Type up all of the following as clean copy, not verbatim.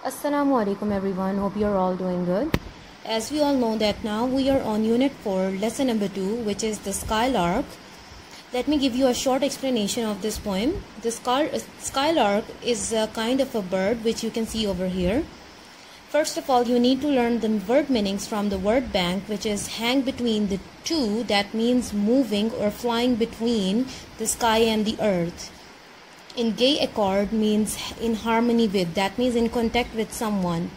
Assalamu alaikum everyone, hope you're all doing good. As we all know that now we are on unit 4, lesson number 2, which is the Skylark. Let me give you a short explanation of this poem. The Skylark is a kind of a bird which you can see over here. First of all, you need to learn the word meanings from the word bank, which is hang between the two. That means moving or flying between the sky and the earth. In gay accord means in harmony with, that means in contact with someone.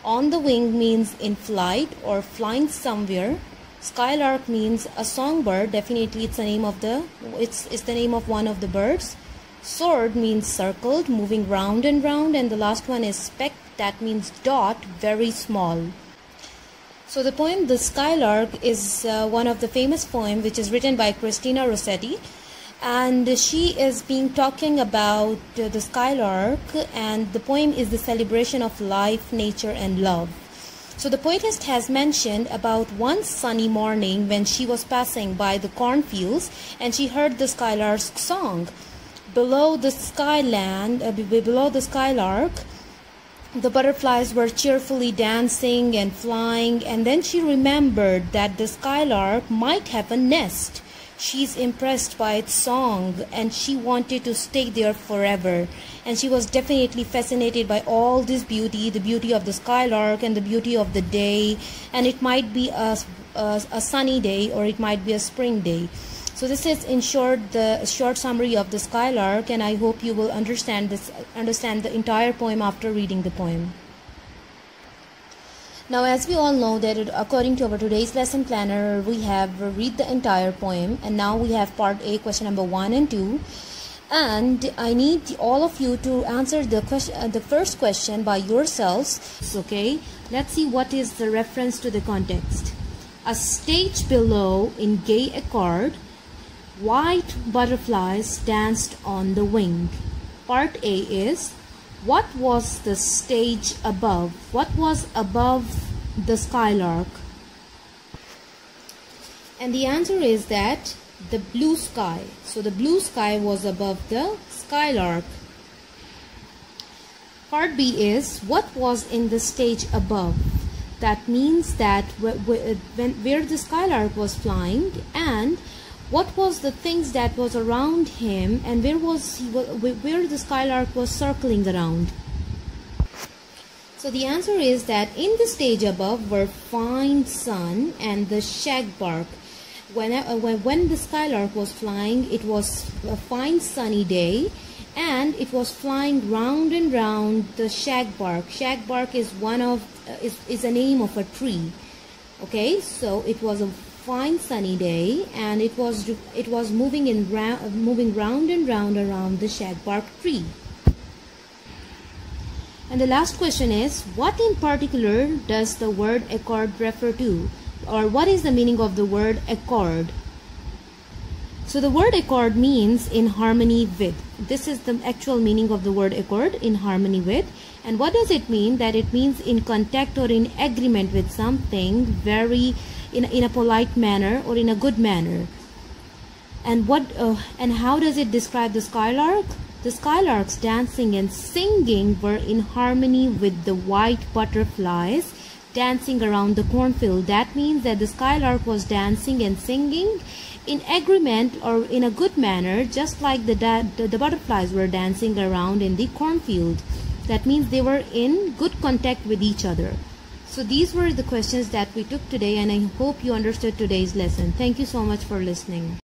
On the wing means in flight or flying somewhere. Skylark means a songbird. Definitely it's the name of the name of one of the birds. Sword means circled, moving round, and the last one is speck, that means dot, very small. So the poem The Skylark is one of the famous poem which is written by Christina Rossetti. And she is talking about the skylark, and the poem is the celebration of life, nature and love. So the poetess has mentioned about one sunny morning when she was passing by the cornfields and she heard the skylark's song. Below the skylark, the butterflies were cheerfully dancing and flying, and then she remembered that the skylark might have a nest. She's impressed by its song and she wanted to stay there forever. And she was definitely fascinated by all this beauty, the beauty of the skylark and the beauty of the day. And it might be a sunny day or it might be a spring day. So this is in short the short summary of the skylark, and I hope you will understand the entire poem after reading the poem. Now, as we all know that according to our today's lesson planner, we have read the entire poem, and now we have part A, question number 1 and 2. And I need all of you to answer the first question by yourselves. Okay, let's see what is the reference to the context. A stage below in gay accord, white butterflies danced on the wing. Part A is, what was the stage above? What was above the skylark? And the answer is that the blue sky. So the blue sky was above the skylark. Part B is, what was in the stage above? That means that where the skylark was flying, and what was the things that was around him, and where the skylark was circling around. So the answer is that in the stage above were fine sun and the shagbark. When the skylark was flying, it was a fine sunny day, and it was flying round and round the shagbark. Shagbark is a name of a tree. Okay, so it was a fine sunny day, and it was moving round and round around the shagbark tree. And the last question is, what in particular does the word accord refer to, or what is the meaning of the word accord? So the word accord means in harmony with. This is the actual meaning of the word accord, in harmony with. And what does it mean? That it means in contact or in agreement with something, very in a polite manner or in a good manner. And how does it describe the skylark? The skylarks dancing and singing were in harmony with the white butterflies dancing around the cornfield. That means that the skylark was dancing and singing in agreement or in a good manner, just like the butterflies were dancing around in the cornfield. That means they were in good contact with each other. So these were the questions that we took today, and I hope you understood today's lesson. Thank you so much for listening.